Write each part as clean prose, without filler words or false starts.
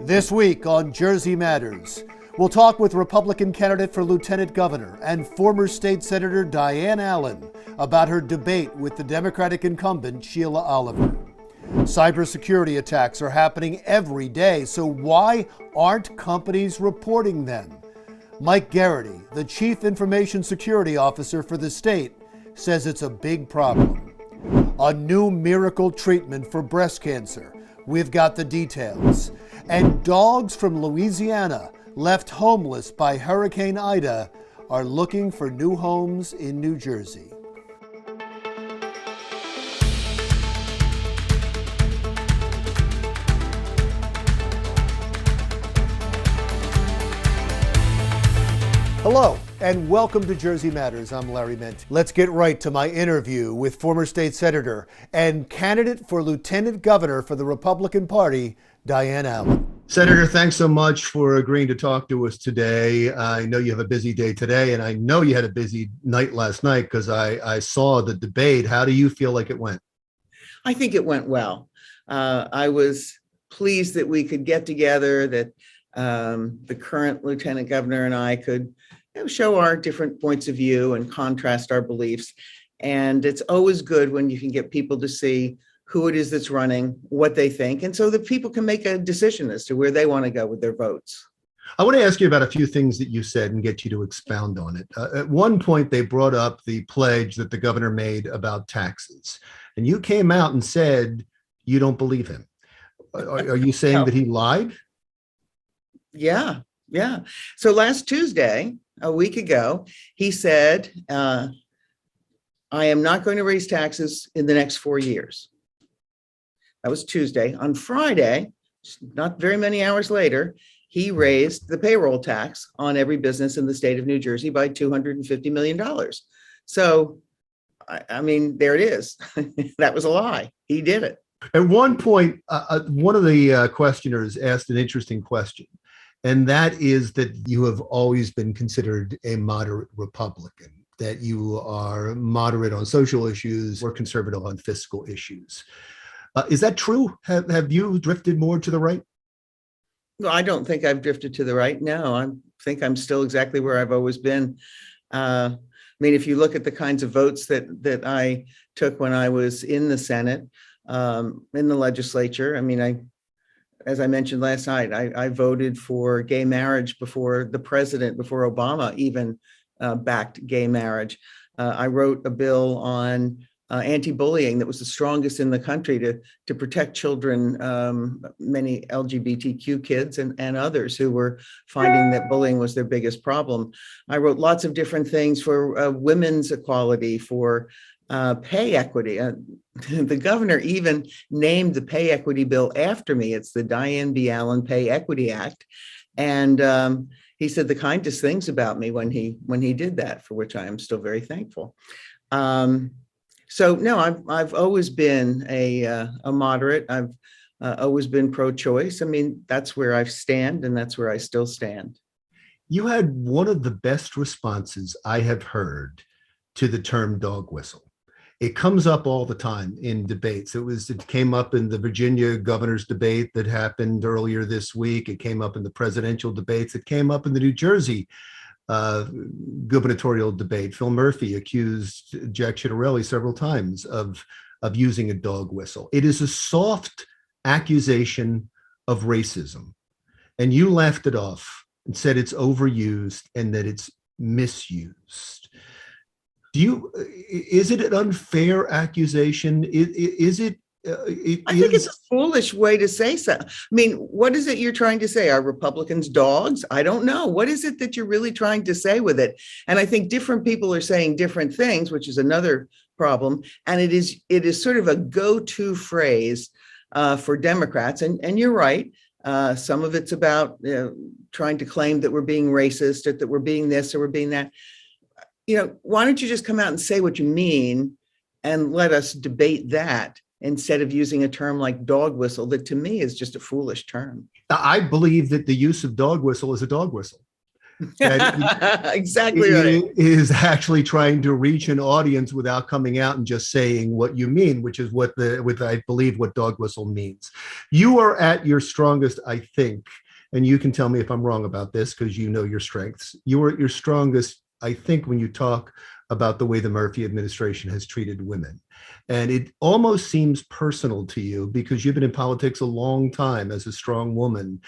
This week on Jersey Matters, we'll talk with Republican candidate for lieutenant governor and former state senator Diane Allen about her debate with the Democratic incumbent Sheila Oliver. Cybersecurity attacks are happening every day, so why aren't companies reporting them? Mike Garrity, the chief information security officer for the state, says it's a big problem. A new miracle treatment for breast cancer. We've got the details. And dogs from Louisiana, left homeless by Hurricane Ida, are looking for new homes in New Jersey. Hello, and welcome to Jersey Matters. I'm Larry Menti. Let's get right to my interview with former state senator and candidate for lieutenant governor for the Republican Party, Diane Allen. Senator, thanks so much for agreeing to talk to us today. I know you have a busy day today, and I know you had a busy night last night because I saw the debate. How do you feel like it went? I think it went well. I was pleased that we could get together, that the current lieutenant governor and I could show our different points of view and contrast our beliefs. And it's always good when you can get people to see who it is that's running, what they think, and so that people can make a decision as to where they want to go with their votes. I want to ask you about a few things that you said and get you to expound on it. At one point, they brought up the pledge that the governor made about taxes, and you came out and said you don't believe him. Are you saying that he lied? Yeah. So last Tuesday, a week ago, he said, I am not going to raise taxes in the next 4 years. That was Tuesday. On Friday, not very many hours later, he raised the payroll tax on every business in the state of New Jersey by $250 million. So, I mean, there it is. That was a lie. He did it. At one point, one of the questioners asked an interesting question. And that is that you have always been considered a moderate Republican, that you are moderate on social issues or conservative on fiscal issues. Is that true? Have you drifted more to the right? Well, I don't think I've drifted to the right. No, I think I'm still exactly where I've always been. I mean, if you look at the kinds of votes that I took when I was in the Senate, in the legislature, I mean, as I mentioned last night, I voted for gay marriage before the president, before Obama even backed gay marriage. I wrote a bill on anti-bullying that was the strongest in the country to protect children, many LGBTQ kids and others who were finding that bullying was their biggest problem. I wrote lots of different things for women's equality, for pay equity. The governor even named the pay equity bill after me. It's the Diane B. Allen Pay Equity Act. And he said the kindest things about me when he did that, for which I am still very thankful. So no, I've always been a moderate. I've always been pro-choice. I mean, that's where I stand, and that's where I still stand. You had one of the best responses I have heard to the term dog whistle. It comes up all the time in debates. It came up in the Virginia governor's debate that happened earlier this week. It came up in the presidential debates. It came up in the New Jersey gubernatorial debate. Phil Murphy accused Jack Ciattarelli several times of using a dog whistle. It is a soft accusation of racism. And you laughed it off and said it's overused and that it's misused. Is it an unfair accusation? Is it? I think it's a foolish way to say so. I mean, what is it you're trying to say? Are Republicans dogs? I don't know. What is it that you're really trying to say with it? And I think different people are saying different things, which is another problem. And it is sort of a go-to phrase for Democrats. And you're right. Some of it's about trying to claim that we're being racist, or that we're being this, or we're being that. Why don't you just come out and say what you mean and let us debate that instead of using a term like dog whistle that to me is just a foolish term. I believe that the use of dog whistle is a dog whistle. that Exactly right. is actually trying to reach an audience without coming out and just saying what you mean, which is what I believe what dog whistle means. You are at your strongest, I think, and you can tell me if I'm wrong about this because you know your strengths. You are at your strongest, I think, when you talk about the way the Murphy administration has treated women. And it almost seems personal to you because you've been in politics a long time as a strong woman.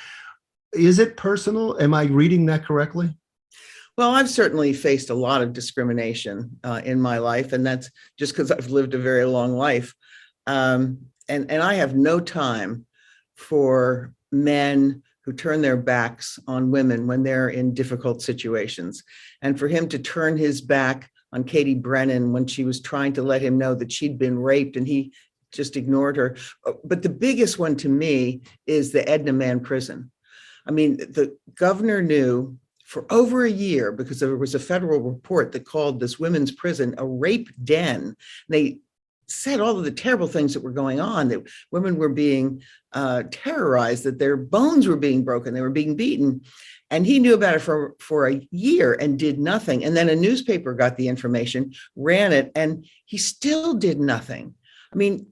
Is it personal? Am I reading that correctly? Well, I've certainly faced a lot of discrimination in my life, and that's just because I've lived a very long life. And I have no time for men who turn their backs on women when they're in difficult situations. And for him to turn his back on Katie Brennan when she was trying to let him know that she'd been raped and he just ignored her. But the biggest one to me is the Edna Man prison. I mean, the governor knew for over a year, because there was a federal report that called this women's prison a rape den. They said all of the terrible things that were going on, that women were being terrorized, that their bones were being broken, they were being beaten. And he knew about it for a year and did nothing. And then a newspaper got the information, ran it, and he still did nothing. I mean,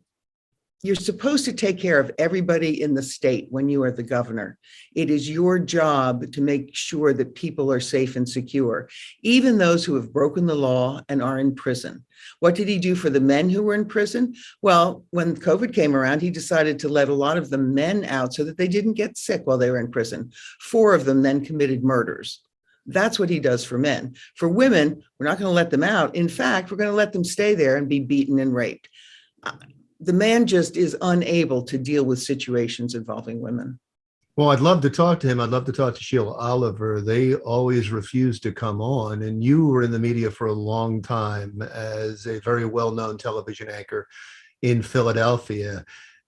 you're supposed to take care of everybody in the state when you are the governor. It is your job to make sure that people are safe and secure, even those who have broken the law and are in prison. What did he do for the men who were in prison? Well, when COVID came around, he decided to let a lot of the men out so that they didn't get sick while they were in prison. 4 of them then committed murders. That's what he does for men. For women, we're not going to let them out. In fact, we're going to let them stay there and be beaten and raped. The man just is unable to deal with situations involving women. Well, I'd love to talk to him. I'd love to talk to Sheila Oliver. They always refuse to come on. And you were in the media for a long time as a very well-known television anchor in Philadelphia.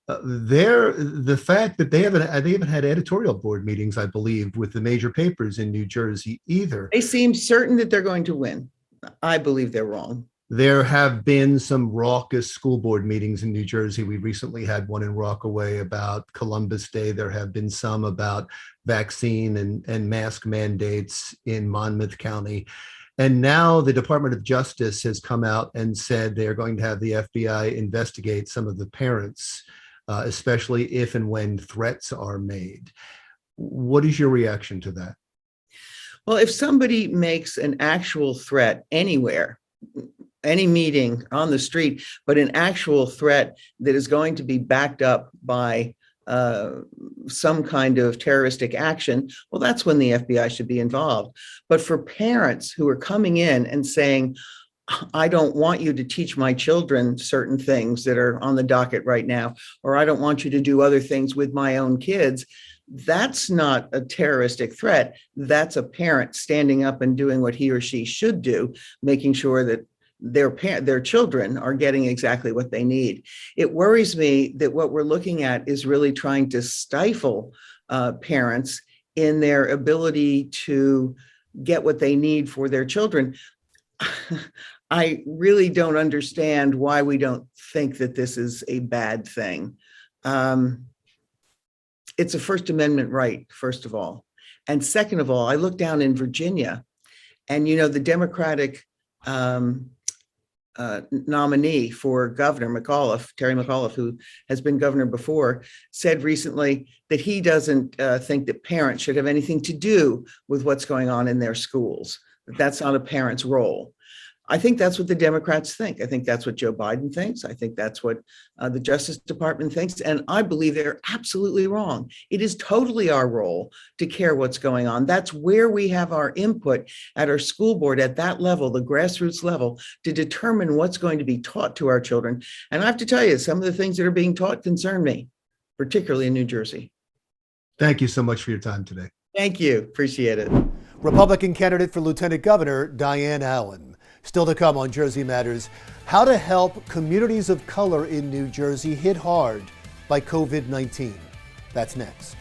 The fact that they haven't had editorial board meetings, I believe, with the major papers in New Jersey either. They seem certain that they're going to win. I believe they're wrong. There have been some raucous school board meetings in New Jersey. We recently had one in Rockaway about Columbus Day. There have been some about vaccine and mask mandates in Monmouth County. And now the Department of Justice has come out and said they are going to have the FBI investigate some of the parents, especially if and when threats are made. What is your reaction to that? Well, if somebody makes an actual threat anywhere, any meeting on the street, but an actual threat that is going to be backed up by some kind of terroristic action, well, that's when the FBI should be involved. But for parents who are coming in and saying, I don't want you to teach my children certain things that are on the docket right now, or I don't want you to do other things with my own kids, that's not a terroristic threat. That's a parent standing up and doing what he or she should do, making sure that their children are getting exactly what they need. It worries me that what we're looking at is really trying to stifle parents in their ability to get what they need for their children. I really don't understand why we don't think that this is a bad thing. It's a First Amendment right, first of all. And second of all, I look down in Virginia and, you know, the Democratic nominee for Governor McAuliffe, Terry McAuliffe, who has been governor before, said recently that he doesn't think that parents should have anything to do with what's going on in their schools. That's not a parent's role. I think that's what the Democrats think. I think that's what Joe Biden thinks. I think that's what the Justice Department thinks. And I believe they're absolutely wrong. It is totally our role to care what's going on. That's where we have our input at our school board at that level, the grassroots level, to determine what's going to be taught to our children. And I have to tell you, some of the things that are being taught concern me, particularly in New Jersey. Thank you so much for your time today. Thank you. Appreciate it. Republican candidate for Lieutenant Governor Diane Allen. Still to come on Jersey Matters, how to help communities of color in New Jersey hit hard by COVID-19. That's next.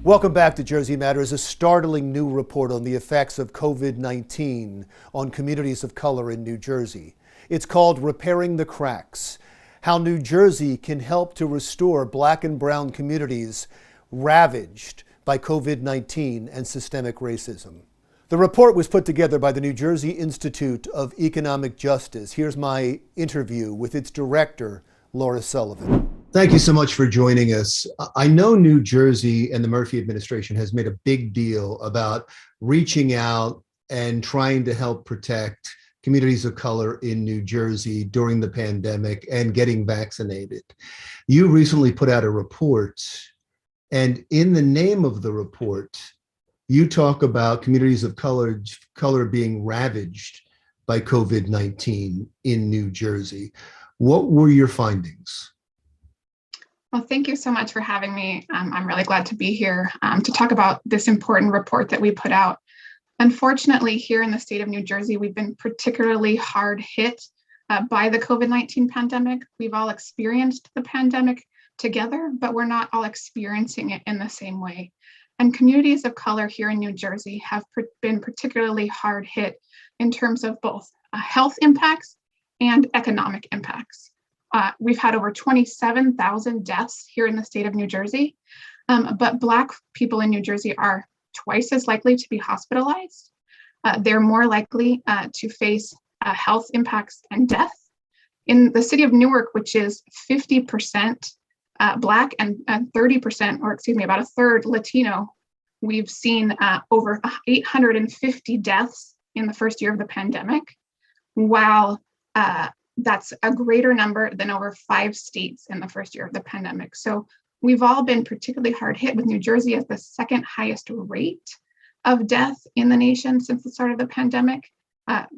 Welcome back to Jersey Matters. A startling new report on the effects of COVID-19 on communities of color in New Jersey. It's called Repairing the Cracks: How New Jersey Can Help to Restore Black and Brown Communities Ravaged by COVID-19 and Systemic Racism. The report was put together by the New Jersey Institute of Economic Justice. Here's my interview with its director, Laura Sullivan. Thank you so much for joining us. I know New Jersey and the Murphy administration has made a big deal about reaching out and trying to help protect communities of color in New Jersey during the pandemic and getting vaccinated. You recently put out a report, and in the name of the report, you talk about communities of color being ravaged by COVID-19 in New Jersey. What were your findings? Well, thank you so much for having me. I'm really glad to be here to talk about this important report that we put out. Unfortunately, here in the state of New Jersey, we've been particularly hard hit by the COVID-19 pandemic. We've all experienced the pandemic together, but we're not all experiencing it in the same way. And communities of color here in New Jersey have been particularly hard hit in terms of both health impacts and economic impacts. We've had over 27,000 deaths here in the state of New Jersey, but Black people in New Jersey are twice as likely to be hospitalized. They're more likely to face health impacts and death. In the city of Newark, which is 50% Black and 30%, or excuse me, about a third Latino, we've seen over 850 deaths in the first year of the pandemic, while that's a greater number than over 5 states in the first year of the pandemic. So we've all been particularly hard hit, with New Jersey as the second highest rate of death in the nation since the start of the pandemic,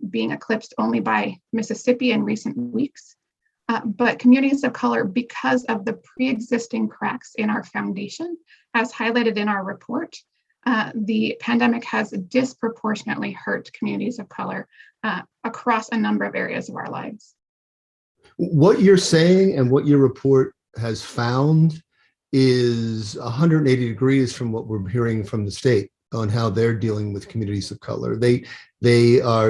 being eclipsed only by Mississippi in recent weeks. But communities of color, because of the pre-existing cracks in our foundation, as highlighted in our report, the pandemic has disproportionately hurt communities of color across a number of areas of our lives. What you're saying and what your report has found is 180 degrees from what we're hearing from the state on how they're dealing with communities of color. They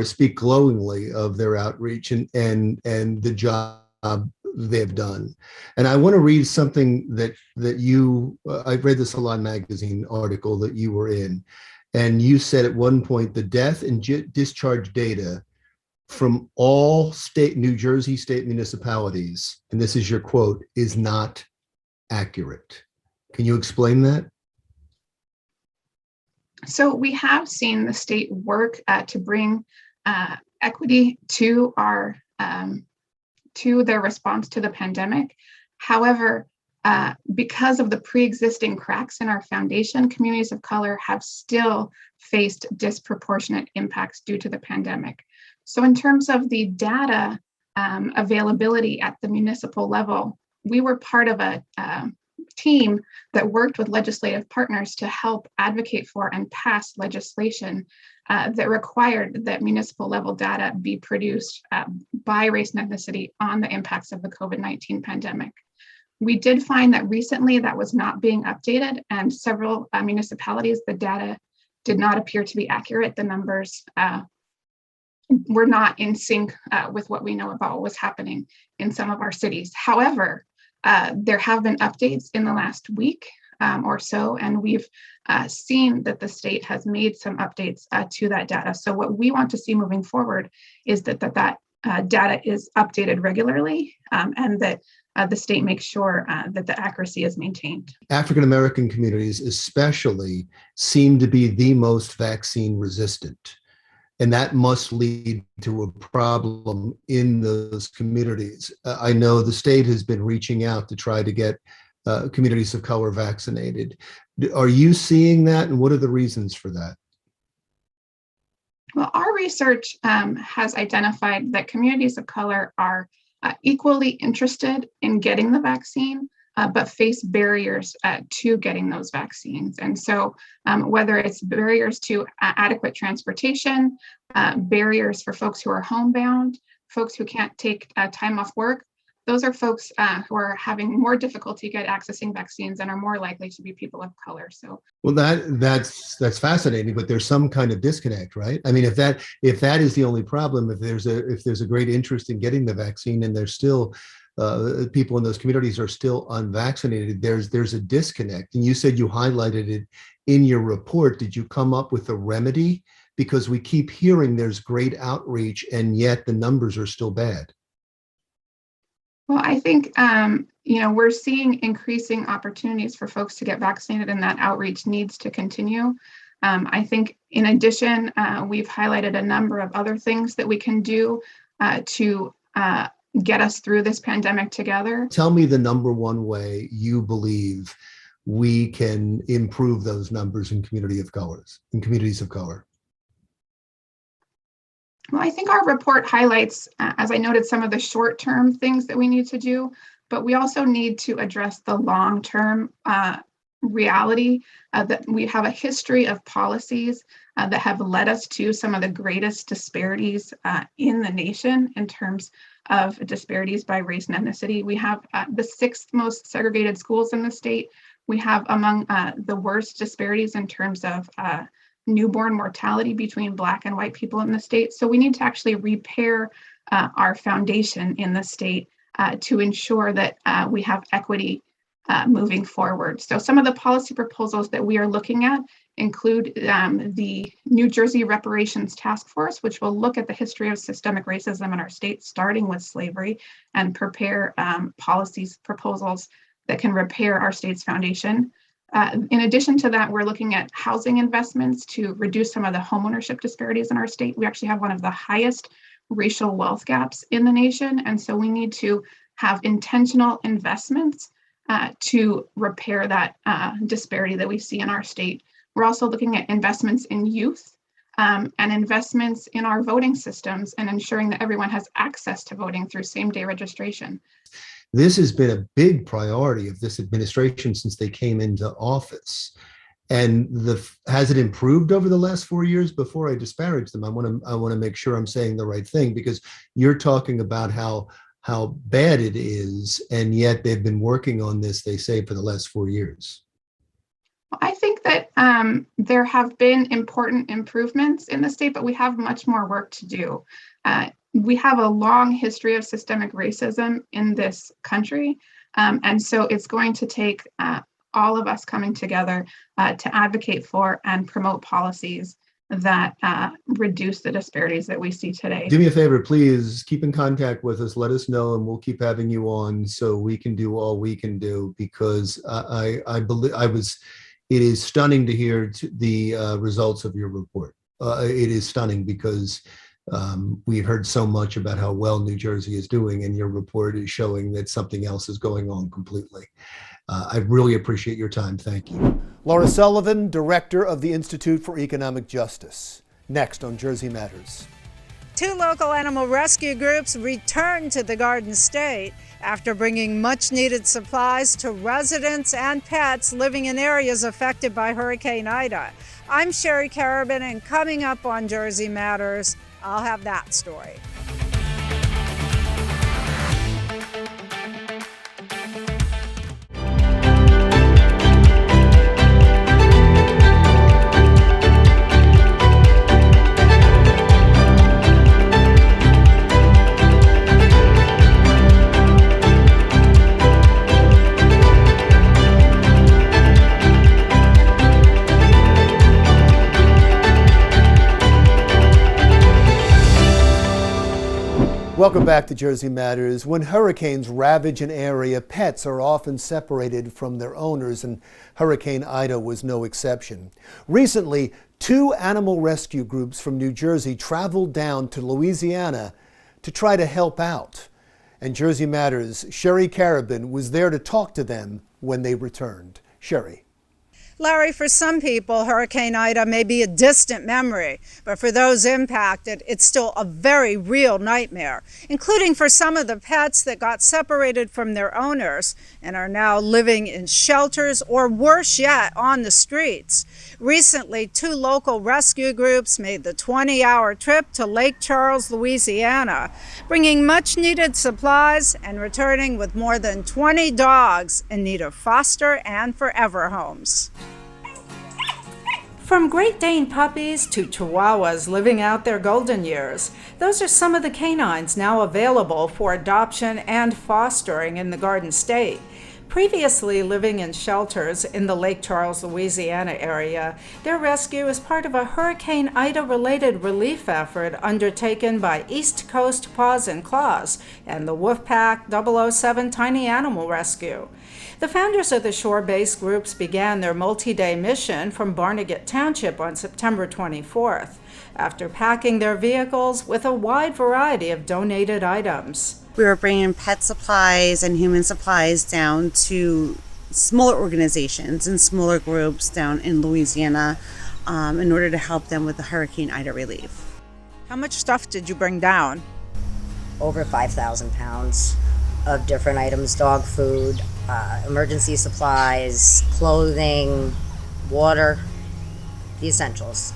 speak glowingly of their outreach and the job they have done. And I want to read something that you, I read the Salon Magazine article that you were in, and you said at one point, the death and discharge data from all New Jersey state municipalities, and this is your quote, is not accurate. Can you explain that? So we have seen the state work to bring equity to our to their response to the pandemic. However, because of the pre-existing cracks in our foundation, communities of color have still faced disproportionate impacts due to the pandemic. So in terms of the data availability at the municipal level, we were part of a team that worked with legislative partners to help advocate for and pass legislation that required that municipal level data be produced by race and ethnicity on the impacts of the COVID-19 pandemic. We did find that recently that was not being updated, and several municipalities, the data did not appear to be accurate. The numbers were not in sync with what we know about what was happening in some of our cities. However, there have been updates in the last week or so, and we've seen that the state has made some updates to that data. So what we want to see moving forward is that data is updated regularly, and that the state makes sure that the accuracy is maintained. African-American communities especially seem to be the most vaccine resistant, and that must lead to a problem in those communities. I know the state has been reaching out to try to get communities of color vaccinated. Are you seeing that, and what are the reasons for that? Well, our research has identified that communities of color are equally interested in getting the vaccine, but face barriers to getting those vaccines. And so whether it's barriers to adequate transportation, barriers for folks who are homebound, folks who can't take time off work, those are folks who are having more difficulty accessing vaccines and are more likely to be people of color. So, well, that's fascinating, but there's some kind of disconnect, right? I mean, if that is the only problem, if there's a great interest in getting the vaccine and there's still people in those communities are still unvaccinated, there's a disconnect. And you said you highlighted it in your report. Did you come up with a remedy? Because we keep hearing there's great outreach and yet the numbers are still bad. Well, I think, we're seeing increasing opportunities for folks to get vaccinated, and that outreach needs to continue. I think, in addition, we've highlighted a number of other things that we can do to get us through this pandemic together. Tell me the number one way you believe we can improve those numbers in communities of color. Well, I think our report highlights, as I noted, some of the short-term things that we need to do, but we also need to address the long-term reality that we have a history of policies that have led us to some of the greatest disparities in the nation in terms of disparities by race and ethnicity. We have the 6th most segregated schools in the state. We have among the worst disparities in terms of newborn mortality between Black and white people in the state. So we need to actually repair our foundation in the state to ensure that we have equity moving forward. So some of the policy proposals that we are looking at include the New Jersey Reparations Task Force, which will look at the history of systemic racism in our state, starting with slavery, and prepare proposals that can repair our state's foundation. In addition to that, we're looking at housing investments to reduce some of the homeownership disparities in our state. We actually have one of the highest racial wealth gaps in the nation, and so we need to have intentional investments to repair that disparity that we see in our state. We're also looking at investments in youth and investments in our voting systems and ensuring that everyone has access to voting through same-day registration. This has been a big priority of this administration since they came into office. And has it improved over the last 4 years? Before I disparage them, I want to make sure I'm saying the right thing, because you're talking about how bad it is, and yet they've been working on this, they say, for the last 4 years. I think that there have been important improvements in the state, but we have much more work to do. We have a long history of systemic racism in this country, and so it's going to take all of us coming together to advocate for and promote policies that reduce the disparities that we see today. Do me a favor, please keep in contact with us. Let us know, and we'll keep having you on so we can do all we can do, because I believe it is stunning to hear the results of your report. It is stunning because we've heard so much about how well New Jersey is doing, and your report is showing that something else is going on completely. I really appreciate your time. Thank you. Laura Sullivan, Director of the Institute for Economic Justice. Next on Jersey Matters. 2 local animal rescue groups returned to the Garden State after bringing much-needed supplies to residents and pets living in areas affected by Hurricane Ida. I'm Sherry Carabin, and coming up on Jersey Matters, I'll have that story. Welcome back to Jersey Matters. When hurricanes ravage an area, pets are often separated from their owners, and Hurricane Ida was no exception. Recently, 2 animal rescue groups from New Jersey traveled down to Louisiana to try to help out. And Jersey Matters' Sherry Carabin was there to talk to them when they returned. Sherry. Larry, for some people, Hurricane Ida may be a distant memory, but for those impacted, it's still a very real nightmare, including for some of the pets that got separated from their owners and are now living in shelters or, worse yet, on the streets. Recently, 2 local rescue groups made the 20-hour trip to Lake Charles, Louisiana, bringing much-needed supplies and returning with more than 20 dogs in need of foster and forever homes. From Great Dane puppies to Chihuahuas living out their golden years, those are some of the canines now available for adoption and fostering in the Garden State. Previously living in shelters in the Lake Charles, Louisiana area, their rescue is part of a Hurricane Ida-related relief effort undertaken by East Coast Paws and Claws and the Wolfpack 007 Tiny Animal Rescue. The founders of the shore-based groups began their multi-day mission from Barnegat Township on September 24th, after packing their vehicles with a wide variety of donated items. We were bringing pet supplies and human supplies down to smaller organizations and smaller groups down in Louisiana in order to help them with the Hurricane Ida relief. How much stuff did you bring down? Over 5,000 pounds of different items: dog food, emergency supplies, clothing, water, the essentials.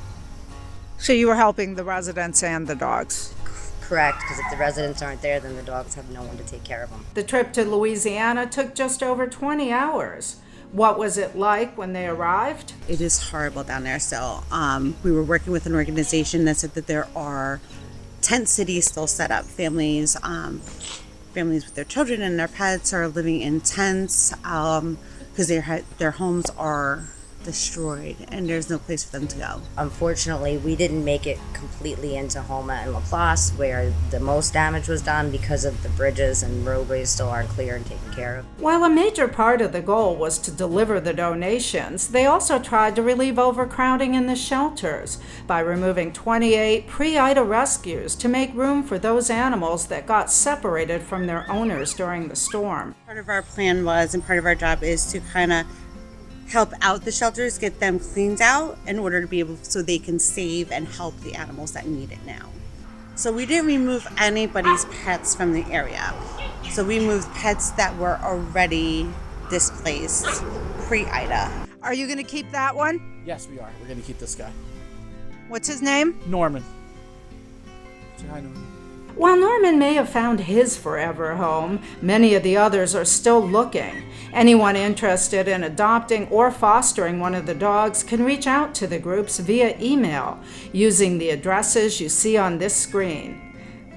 So you were helping the residents and the dogs? Correct, because if the residents aren't there, then the dogs have no one to take care of them. The trip to Louisiana took just over 20 hours. What was it like when they arrived? It is horrible down there still. We were working with an organization that said that there are tent cities still set up. Families with their children and their pets are living in tents because their homes are destroyed and there's no place for them to go. Unfortunately, we didn't make it completely into Houma and LaPlace, where the most damage was done because of the bridges and roadways still aren't clear and taken care of. While a major part of the goal was to deliver the donations, they also tried to relieve overcrowding in the shelters by removing 28 pre-Ida rescues to make room for those animals that got separated from their owners during the storm. Part of our plan was, and part of our job is to kind of help out the shelters, get them cleaned out in order to be able, so they can save and help the animals that need it now. So we didn't remove anybody's pets from the area. So we moved pets that were already displaced pre-Ida. Are you going to keep that one? Yes, we are. We're going to keep this guy. What's his name? Norman. Say hi, Norman. While Norman may have found his forever home, many of the others are still looking. Anyone interested in adopting or fostering one of the dogs can reach out to the groups via email using the addresses you see on this screen.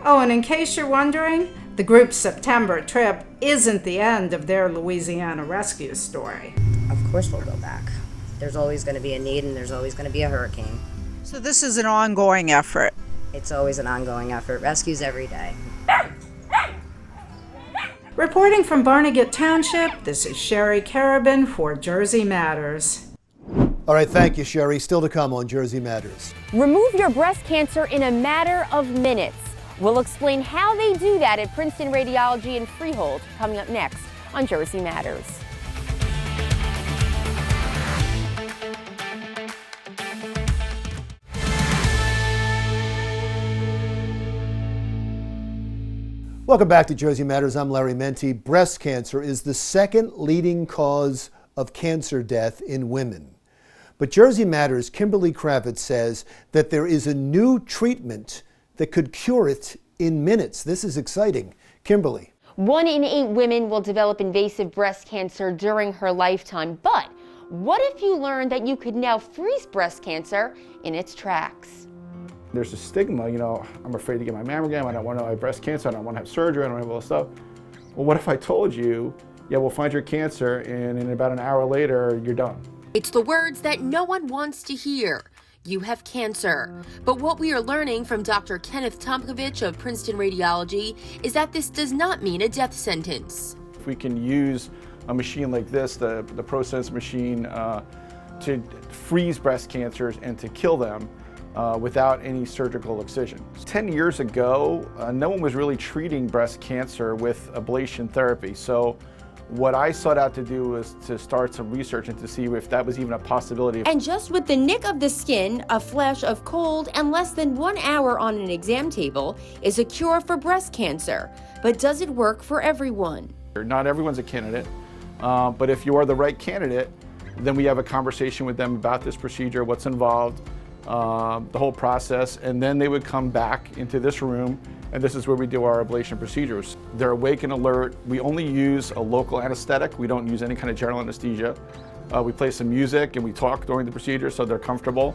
Oh, and in case you're wondering, the group's September trip isn't the end of their Louisiana rescue story. Of course we'll go back. There's always going to be a need, and there's always going to be a hurricane. So this is an ongoing effort. It's always an ongoing effort. Rescues every day. Reporting from Barnegat Township, this is Sherry Carabin for Jersey Matters. All right, thank you, Sherry. Still to come on Jersey Matters. Remove your breast cancer in a matter of minutes. We'll explain how they do that at Princeton Radiology in Freehold, coming up next on Jersey Matters. Welcome back to Jersey Matters. I'm Larry Menti. Breast cancer is the second leading cause of cancer death in women. But Jersey Matters' Kimberly Kravitz says that there is a new treatment that could cure it in minutes. This is exciting. Kimberly. 1 in 8 women will develop invasive breast cancer during her lifetime. But what if you learned that you could now freeze breast cancer in its tracks? There's a stigma, I'm afraid to get my mammogram, I don't want to have breast cancer, I don't want to have surgery, I don't have all this stuff. Well, what if I told you, yeah, we'll find your cancer and in about an hour later, you're done? It's the words that no one wants to hear. You have cancer. But what we are learning from Dr. Kenneth Tomkovich of Princeton Radiology is that this does not mean a death sentence. If we can use a machine like this, the ProSense machine, to freeze breast cancers and to kill them, without any surgical excision. 10 years ago, no one was really treating breast cancer with ablation therapy. So what I sought out to do was to start some research and to see if that was even a possibility. And just with the nick of the skin, a flash of cold, and less than 1 hour on an exam table is a cure for breast cancer. But does it work for everyone? Not everyone's a candidate, but if you are the right candidate, Then we have a conversation with them about this procedure, what's involved, the whole process, and then they would come back into this room, and this is where we do our ablation procedures. They're awake and alert. We only use a local anesthetic. We don't use any kind of general anesthesia. We play some music and we talk during the procedure so they're comfortable.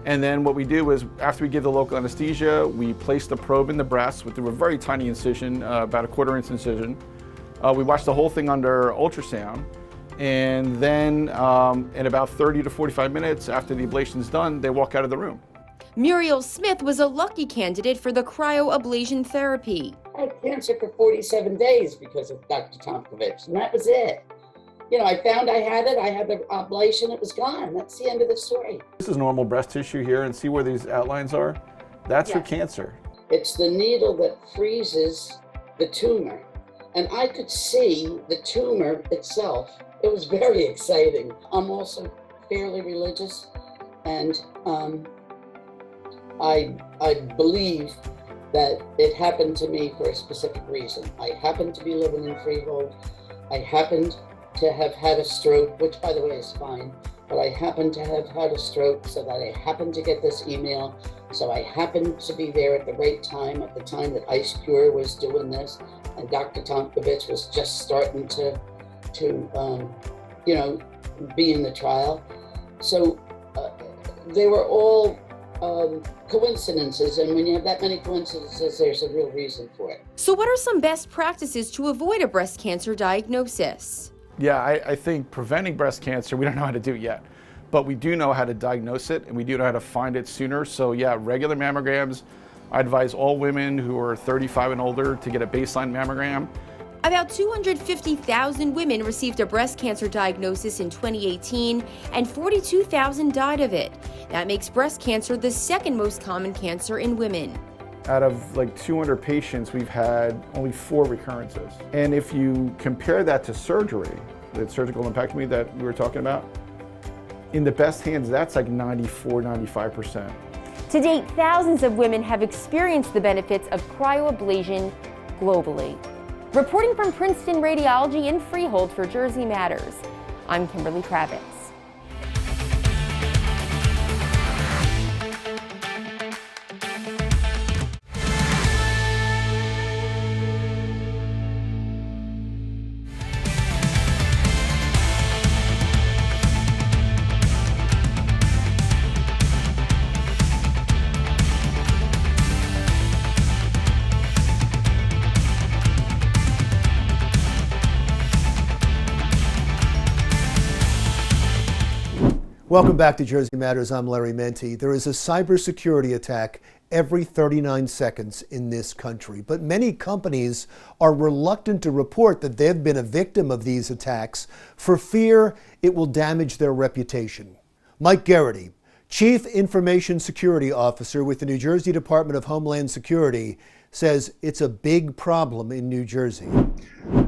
And then what we do is, after we give the local anesthesia, we place the probe in the breast through a very tiny incision, about a 1/4 inch incision. We watch the whole thing under ultrasound. And then in about 30 to 45 minutes after the ablation is done, they walk out of the room. Muriel Smith was a lucky candidate for the cryoablation therapy. I had cancer for 47 days because of Dr. Tomkovich, and that was it. You know, I found I had it, I had the ablation, it was gone. That's the end of the story. This is normal breast tissue here, and see where these outlines are? That's your cancer. It's the needle that freezes the tumor. And I could see the tumor itself. It was very exciting. I'm also fairly religious, and I believe that it happened to me for a specific reason. I happened to be living in Freehold. I happened to have had a stroke, which by the way is fine, but I happened to have had a stroke, so that I happened to get this email. So I happened to be there at the right time, at the time that Ice Pure was doing this, and Dr. Tomkovich was just starting to you know, be in the trial. So they were all coincidences, and when you have that many coincidences, there's a real reason for it. So what are some best practices to avoid a breast cancer diagnosis? Yeah, I think preventing breast cancer, we don't know how to do it yet, but we do know how to diagnose it, and we do know how to find it sooner. So yeah, regular mammograms. I advise all women who are 35 and older to get a baseline mammogram. About 250,000 women received a breast cancer diagnosis in 2018, and 42,000 died of it. That makes breast cancer the second most common cancer in women. Out of like 200 patients, we've had only 4 recurrences. And if you compare that to surgery, the surgical lumpectomy that we were talking about, in the best hands, that's like 94, 95%. To date, thousands of women have experienced the benefits of cryoablation globally. Reporting from Princeton Radiology in Freehold for Jersey Matters, I'm Kimberly Kravitz. Welcome back to Jersey Matters. I'm Larry Menti. There is a cybersecurity attack every 39 seconds in this country, but many companies are reluctant to report that they've been a victim of these attacks for fear it will damage their reputation. Mike Garrity, Chief Information Security Officer with the New Jersey Department of Homeland Security, says it's a big problem in New Jersey.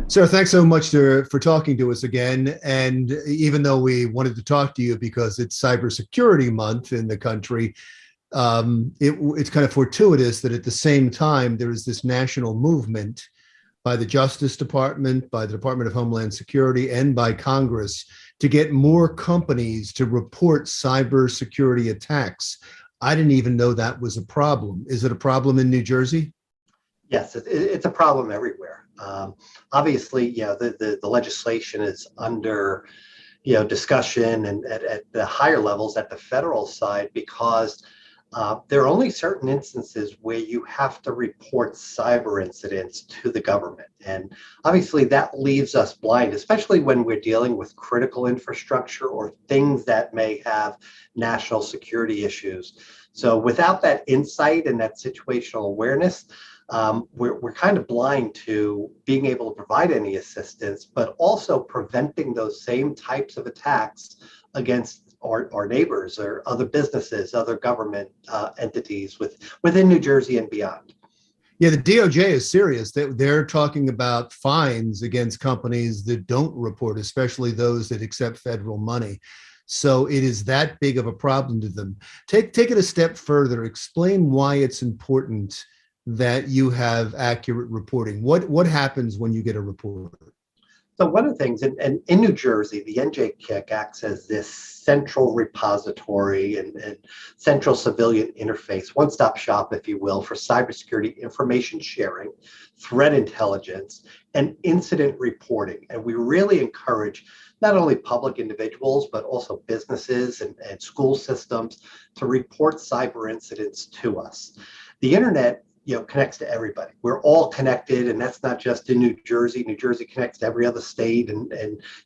Sir, thanks so much for talking to us again. And even though we wanted to talk to you because it's Cybersecurity Month in the country, it's kind of fortuitous that at the same time there is this national movement by the Justice Department, by the Department of Homeland Security, and by Congress to get more companies to report cybersecurity attacks. I didn't even know that was a problem. Is it a problem in New Jersey? Yes, it's a problem everywhere. Obviously, the legislation is under, discussion and at the higher levels at the federal side, because there are only certain instances where you have to report cyber incidents to the government. And obviously that leaves us blind, especially when we're dealing with critical infrastructure or things that may have national security issues. So without that insight and that situational awareness, we're kind of blind to being able to provide any assistance, but also preventing those same types of attacks against our neighbors or other businesses, other government entities within New Jersey and beyond. Yeah, the DOJ is serious. They're talking about fines against companies that don't report, especially those that accept federal money. So it is that big of a problem to them. Take it a step further. Explain why it's important that you have accurate reporting. What happens when you get a report? So one of the things, and in New Jersey, the NJKIC acts as this central repository and central civilian interface, one-stop shop, if you will, for cybersecurity information sharing, threat intelligence, and incident reporting. And we really encourage not only public individuals, but also businesses and school systems to report cyber incidents to us. The internet connects to everybody. We're all connected, and that's not just in New Jersey. New Jersey connects to every other state and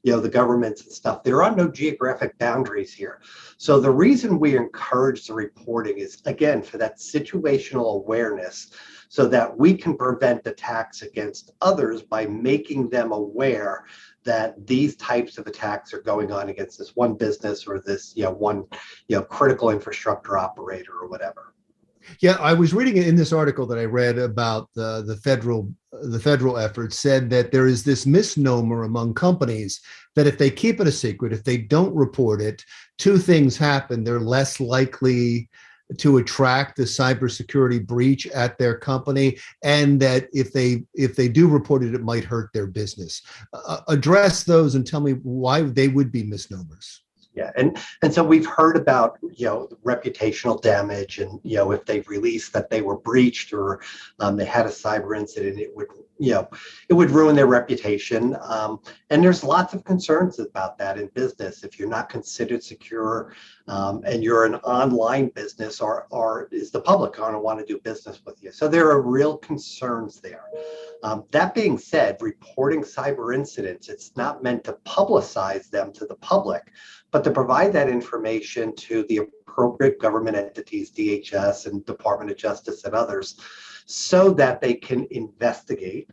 the governments and stuff. There are no geographic boundaries here. So the reason we encourage the reporting is, again, for that situational awareness, so that we can prevent attacks against others by making them aware that these types of attacks are going on against this one business or this one critical infrastructure operator or whatever. Yeah, I was reading in this article that I read about the federal effort, said that there is this misnomer among companies that if they keep it a secret, if they don't report it, two things happen. They're less likely to attract a cybersecurity breach at their company, and that if they do report it, it might hurt their business. Address those and tell me why they would be misnomers. Yeah, and so we've heard about reputational damage, and if they released that they were breached or they had a cyber incident, it would ruin their reputation. And there's lots of concerns about that in business. If you're not considered secure and you're an online business, or is the public going to want to do business with you? So there are real concerns there. That being said, reporting cyber incidents, it's not meant to publicize them to the public, but to provide that information to the appropriate government entities, DHS and Department of Justice and others, so that they can investigate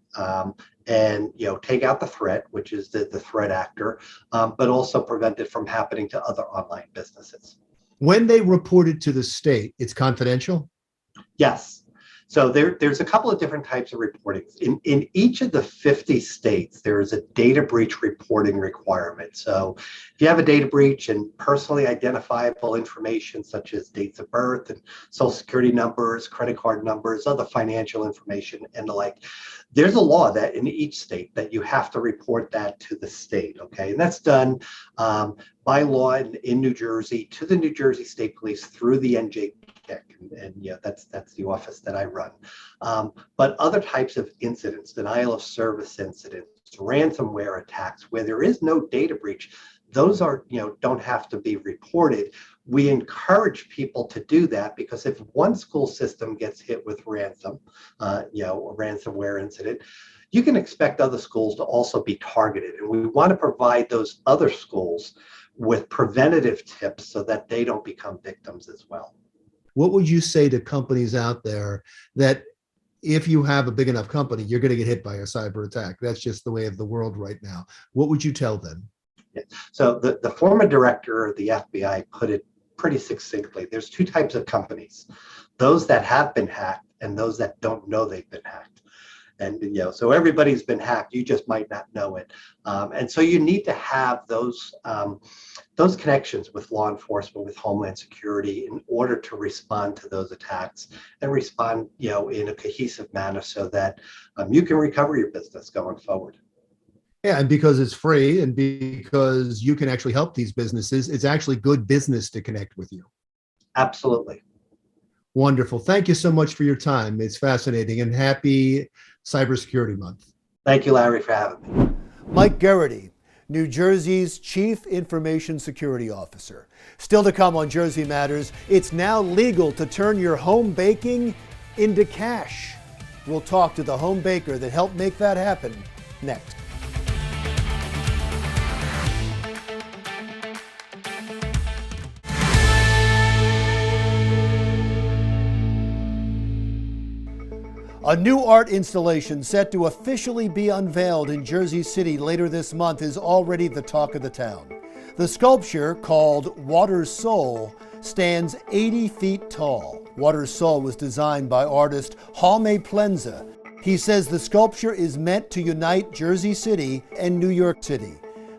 and take out the threat, which is the threat actor, but also prevent it from happening to other online businesses. When they report it to the state, it's confidential? Yes. So there's a couple of different types of reporting. In each of the 50 states, there is a data breach reporting requirement. So if you have a data breach and personally identifiable information such as dates of birth and social security numbers, credit card numbers, other financial information and the like, there's a law that in each state that you have to report that to the state, okay? And that's done by law in New Jersey to the New Jersey State Police through the NJKIC. And that's the office that I run. But other types of incidents, denial of service incidents, ransomware attacks, where there is no data breach, those are don't have to be reported. We encourage people to do that because if one school system gets hit with a ransomware incident, you can expect other schools to also be targeted. And we want to provide those other schools with preventative tips so that they don't become victims as well. What would you say to companies out there that if you have a big enough company, you're going to get hit by a cyber attack? That's just the way of the world right now. What would you tell them? Yeah. So the former director of the FBI put it pretty succinctly. There's two types of companies, those that have been hacked and those that don't know they've been hacked. And so everybody's been hacked. You just might not know it. And so you need to have those connections with law enforcement, with Homeland Security, in order to respond to those attacks and respond, in a cohesive manner, so that you can recover your business going forward. Yeah, and because it's free and because you can actually help these businesses, it's actually good business to connect with you. Absolutely. Wonderful. Thank you so much for your time. It's fascinating, and happy Cybersecurity Month. Thank you, Larry, for having me. Mike Garrity, New Jersey's Chief Information Security Officer. Still to come on Jersey Matters, it's now legal to turn your home baking into cash. We'll talk to the home baker that helped make that happen next. A new art installation set to officially be unveiled in Jersey City later this month is already the talk of the town. The sculpture, called Water's Soul, stands 80 feet tall. Water's Soul was designed by artist Jaume Plenza. He says the sculpture is meant to unite Jersey City and New York City.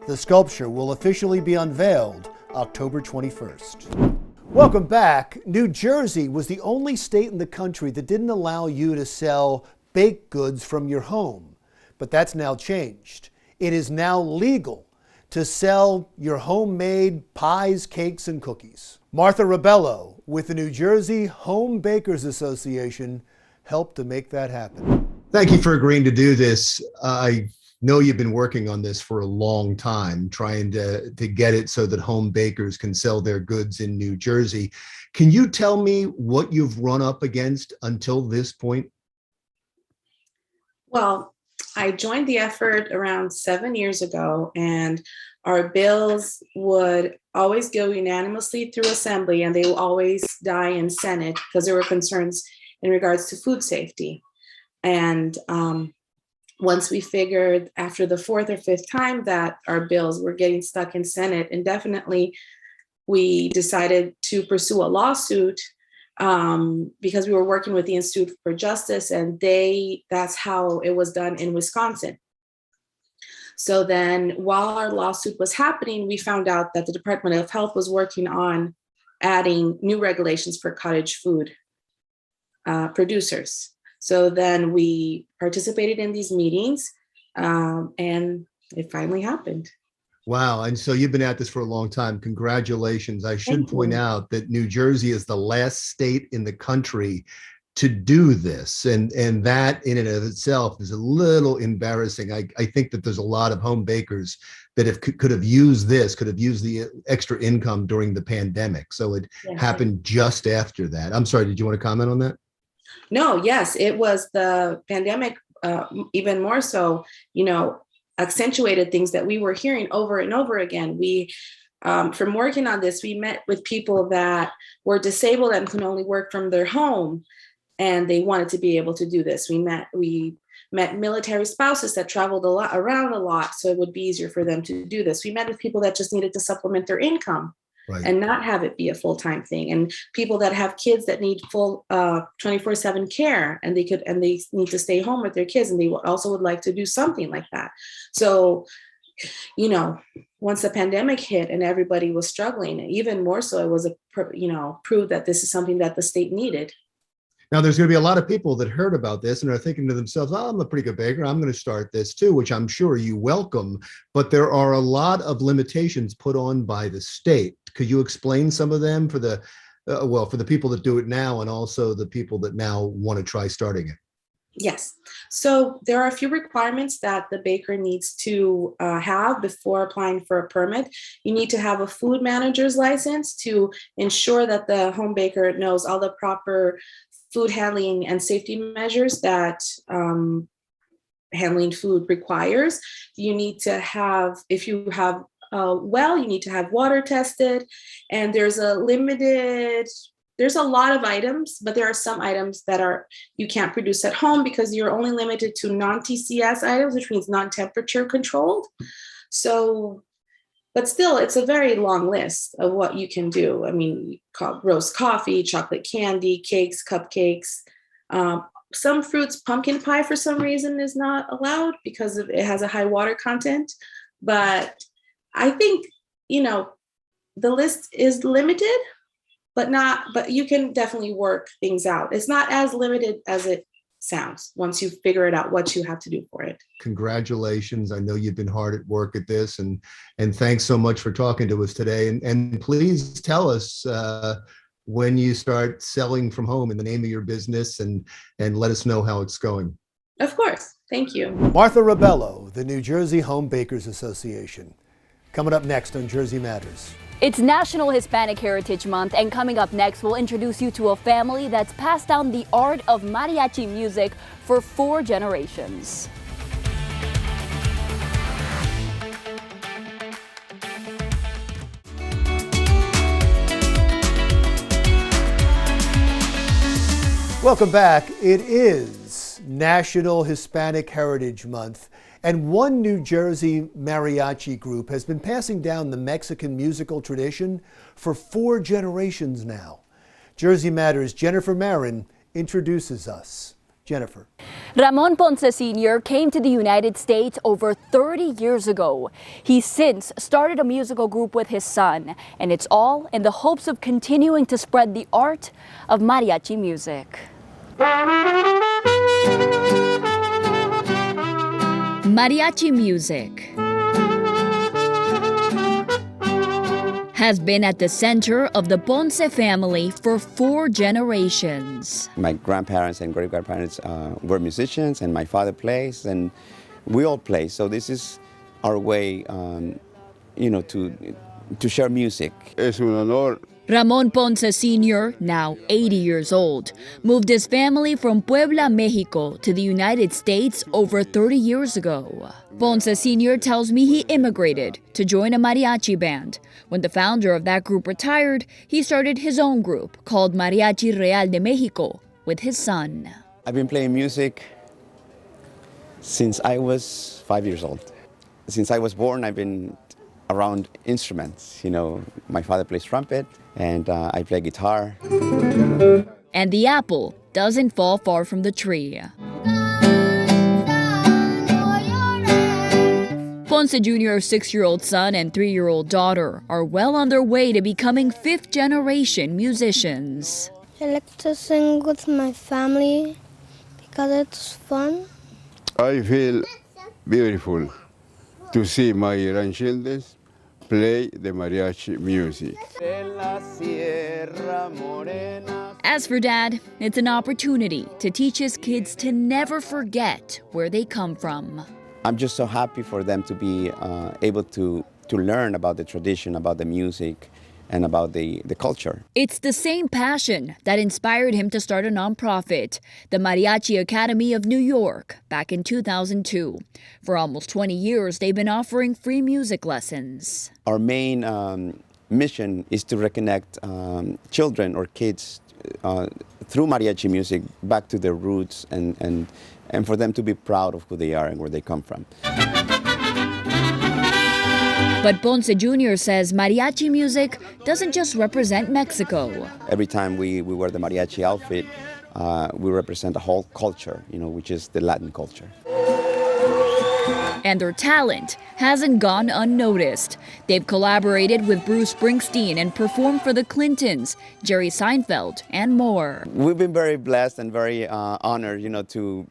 The sculpture will officially be unveiled October 21st. Welcome back. New Jersey was the only state in the country that didn't allow you to sell baked goods from your home. But that's now changed. It is now legal to sell your homemade pies, cakes, and cookies. Martha Rabello with the New Jersey Home Bakers Association helped to make that happen. Thank you for agreeing to do this. I know you've been working on this for a long time, trying to get it so that home bakers can sell their goods in New Jersey. Can you tell me what you've run up against until this point? Well, I joined the effort around 7 years ago, and our bills would always go unanimously through Assembly, and they will always die in Senate because there were concerns in regards to food safety. And once we figured after the fourth or fifth time that our bills were getting stuck in Senate indefinitely, we decided to pursue a lawsuit because we were working with the Institute for Justice, and that's how it was done in Wisconsin. So then while our lawsuit was happening, we found out that the Department of Health was working on adding new regulations for cottage food producers. So then we participated in these meetings, and it finally happened. Wow. And so you've been at this for a long time. Congratulations. I should point out that New Jersey is the last state in the country to do this. And that in and of itself is a little embarrassing. I think that there's a lot of home bakers that could have used the extra income during the pandemic. So it happened just after that. I'm sorry, did you want to comment on that? No, yes, it was the pandemic, even more so, accentuated things that we were hearing over and over again. We, from working on this, we met with people that were disabled and could only work from their home, and they wanted to be able to do this. We met military spouses that traveled around a lot, so it would be easier for them to do this. We met with people that just needed to supplement their income. Right. And not have it be a full-time thing, and people that have kids that need full 24/7 care, and they need to stay home with their kids, and they also would like to do something like that. So, once the pandemic hit and everybody was struggling, even more so, it was proved that this is something that the state needed. Now, there's going to be a lot of people that heard about this and are thinking to themselves, oh, I'm a pretty good baker, I'm going to start this too, which I'm sure you welcome. But there are a lot of limitations put on by the state. Could you explain some of them for the people that do it now and also the people that now want to try starting it? Yes. So there are a few requirements that the baker needs to have before applying for a permit. You need to have a food manager's license to ensure that the home baker knows all the proper food handling and safety measures that handling food requires. You need to have, if you have you need to have water tested, and there's a lot of items, but there are some items that you can't produce at home because you're only limited to non-TCS items, which means non-temperature controlled. So, but still, it's a very long list of what you can do. I mean, roast coffee, chocolate candy, cakes, cupcakes. Some fruits, pumpkin pie for some reason is not allowed because it has a high water content. But I think, the list is limited, but you can definitely work things out. It's not as limited as it sounds once you figure it out what you have to do for it. Congratulations. I know you've been hard at work at this, and thanks so much for talking to us today. And please tell us when you start selling from home in the name of your business, and let us know how it's going. Of course. Thank you. Martha Rabello, the New Jersey Home Bakers Association. Coming up next on Jersey Matters. It's National Hispanic Heritage Month, and coming up next, we'll introduce you to a family that's passed down the art of mariachi music for 4 generations. Welcome back. It is National Hispanic Heritage Month, and one New Jersey mariachi group has been passing down the Mexican musical tradition for 4 generations now. Jersey Matters' Jennifer Marin introduces us. Jennifer. Ramon Ponce Sr. came to the United States over 30 years ago. He's since started a musical group with his son, and it's all in the hopes of continuing to spread the art of mariachi music. Mariachi music. has been at the center of the Ponce family for 4 generations. My grandparents and great-grandparents were musicians, and my father plays, and we all play. So this is our way, to share music. Es un honor. Ramon Ponce Sr., now 80 years old, moved his family from Puebla, Mexico to the United States over 30 years ago. Ponce Sr. tells me he immigrated to join a mariachi band. When the founder of that group retired, he started his own group called Mariachi Real de Mexico with his son. I've been playing music since I was 5 years old. Since I was born, I've been around instruments. My father plays trumpet, and I play guitar. And the apple doesn't fall far from the tree. Ponce Jr.'s 6-year-old son and 3-year-old daughter are well on their way to becoming 5th-generation musicians. I like to sing with my family because it's fun. I feel beautiful to see my grandchildren play the mariachi music. As for Dad, it's an opportunity to teach his kids to never forget where they come from. I'm just so happy for them to be able to learn about the tradition, about the music, and about the culture. It's the same passion that inspired him to start a nonprofit, the Mariachi Academy of New York, back in 2002. For almost 20 years, they've been offering free music lessons. Our main mission is to reconnect children or kids through mariachi music back to their roots and for them to be proud of who they are and where they come from. But Ponce Jr. says mariachi music doesn't just represent Mexico. Every time we wear the mariachi outfit, we represent a whole culture, which is the Latin culture. And their talent hasn't gone unnoticed. They've collaborated with Bruce Springsteen and performed for the Clintons, Jerry Seinfeld, and more. We've been very blessed and very honored, to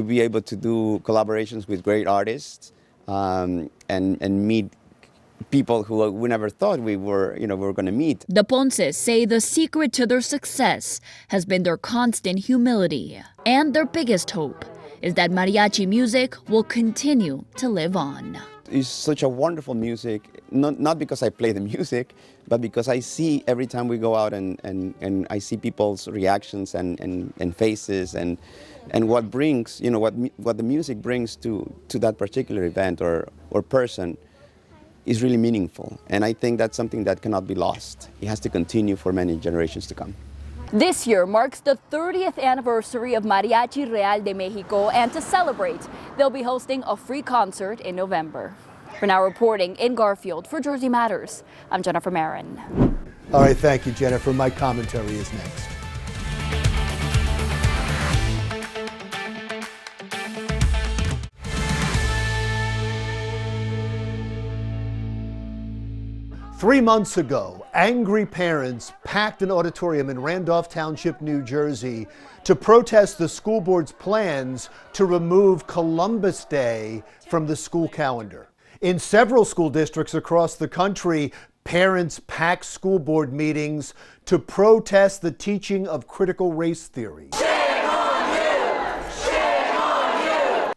be able to do collaborations with great artists. And meet people who we never thought we were going to meet. The Ponces say the secret to their success has been their constant humility. And their biggest hope is that mariachi music will continue to live on. It's such a wonderful music, not because I play the music, but because I see every time we go out and I see people's reactions and faces and what brings, what the music brings to that particular event or person is really meaningful. And I think that's something that cannot be lost. It has to continue for many generations to come. This year marks the 30th anniversary of Mariachi Real de Mexico, and to celebrate, they'll be hosting a free concert in November. For now, reporting in Garfield for Jersey Matters, I'm Jennifer Marin. All right, thank you, Jennifer. My commentary is next. Three months ago, angry parents packed an auditorium in Randolph Township, New Jersey, to protest the school board's plans to remove Columbus Day from the school calendar. In several school districts across the country, parents packed school board meetings to protest the teaching of critical race theory.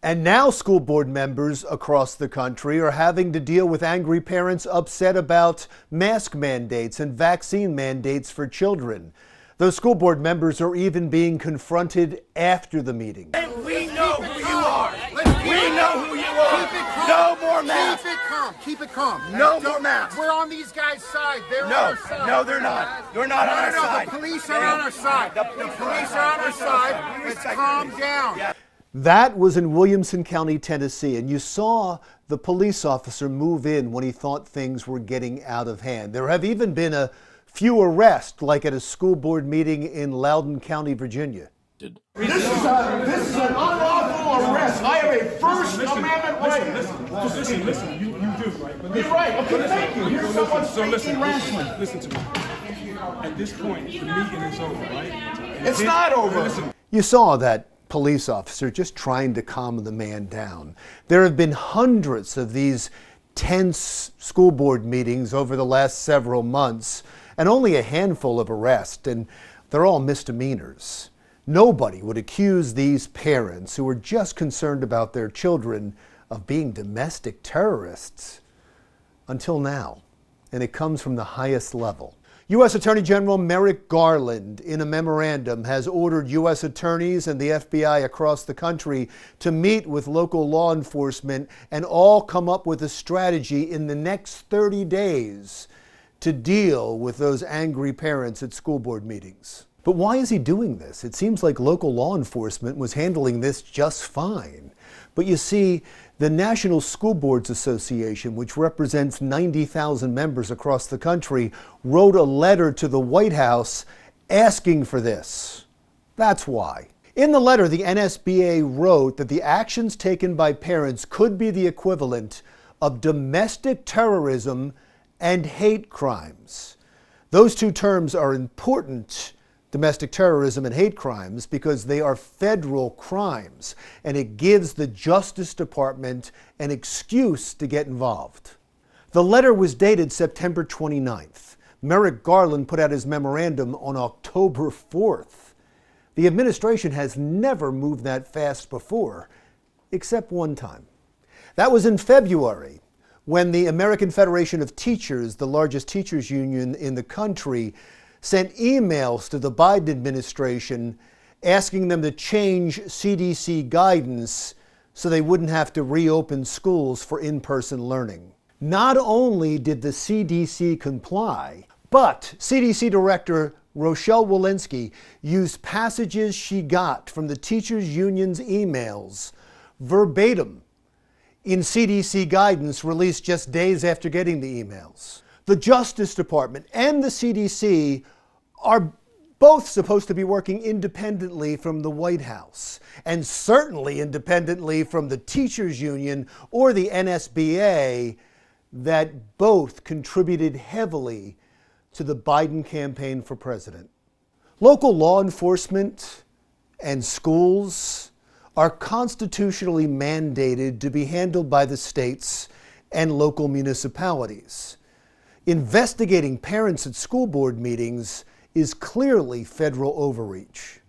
And now school board members across the country are having to deal with angry parents upset about mask mandates and vaccine mandates for children. Those school board members are even being confronted after the meeting. We know who you are. We know who you are. No more masks. Keep it calm. Keep it calm. No more masks. We're on these guys' side. They're on our side. No, they're not. They're not on our side. The police are on our side. The police are on our side. Let's calm down. That was in Williamson County, Tennessee, and you saw the police officer move in when he thought things were getting out of hand. There have even been a few arrests, like at a school board meeting in Loudoun County, Virginia. This is an unlawful arrest. I have a First Amendment right. Listen, you do, right? But you're right. Okay, thank you. Here's someone speaking rationally. Listen to me. At this point, the meeting is over, right? It's not over. You saw that police officer just trying to calm the man down. There have been hundreds of these tense school board meetings over the last several months, and only a handful of arrests, and they're all misdemeanors. Nobody would accuse these parents who are just concerned about their children of being domestic terrorists until now, and it comes from the highest level. U.S. Attorney General Merrick Garland, in a memorandum, has ordered U.S. attorneys and the FBI across the country to meet with local law enforcement and all come up with a strategy in the next 30 days to deal with those angry parents at school board meetings. But why is he doing this? It seems like local law enforcement was handling this just fine. But you see, the National School Boards Association, which represents 90,000 members across the country, wrote a letter to the White House asking for this. That's why. In the letter, the NSBA wrote that the actions taken by parents could be the equivalent of domestic terrorism and hate crimes. Those two terms are important, domestic terrorism and hate crimes, because they are federal crimes, and it gives the Justice Department an excuse to get involved. The letter was dated September 29th. Merrick Garland put out his memorandum on October 4th. The administration has never moved that fast before, except one time. That was in February, when the American Federation of Teachers, the largest teachers union in the country, sent emails to the Biden administration asking them to change CDC guidance so they wouldn't have to reopen schools for in-person learning. Not only did the CDC comply, but CDC Director Rochelle Walensky used passages she got from the teachers union's emails verbatim in CDC guidance released just days after getting the emails. The Justice Department and the CDC are both supposed to be working independently from the White House, and certainly independently from the teachers union or the NSBA, that both contributed heavily to the Biden campaign for president. Local law enforcement and schools are constitutionally mandated to be handled by the states and local municipalities. Investigating parents at school board meetings is clearly federal overreach.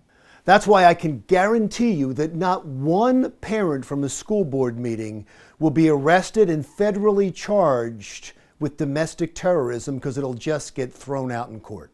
That's why I can guarantee you that not one parent from a school board meeting will be arrested and federally charged with domestic terrorism because it'll just get thrown out in court.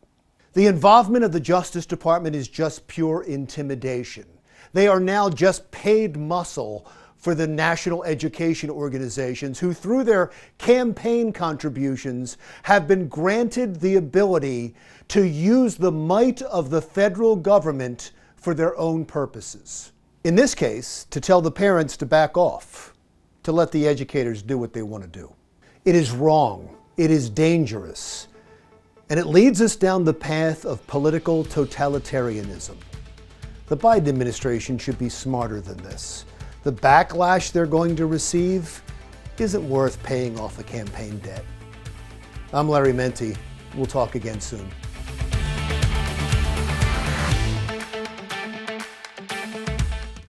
The involvement of the Justice Department is just pure intimidation. They are now just paid muscle for the national education organizations who, through their campaign contributions, have been granted the ability to use the might of the federal government for their own purposes. In this case, to tell the parents to back off, to let the educators do what they want to do. It is wrong, it is dangerous, and it leads us down the path of political totalitarianism. The Biden administration should be smarter than this. The backlash they're going to receive isn't worth paying off a campaign debt. I'm Larry Menti. We'll talk again soon.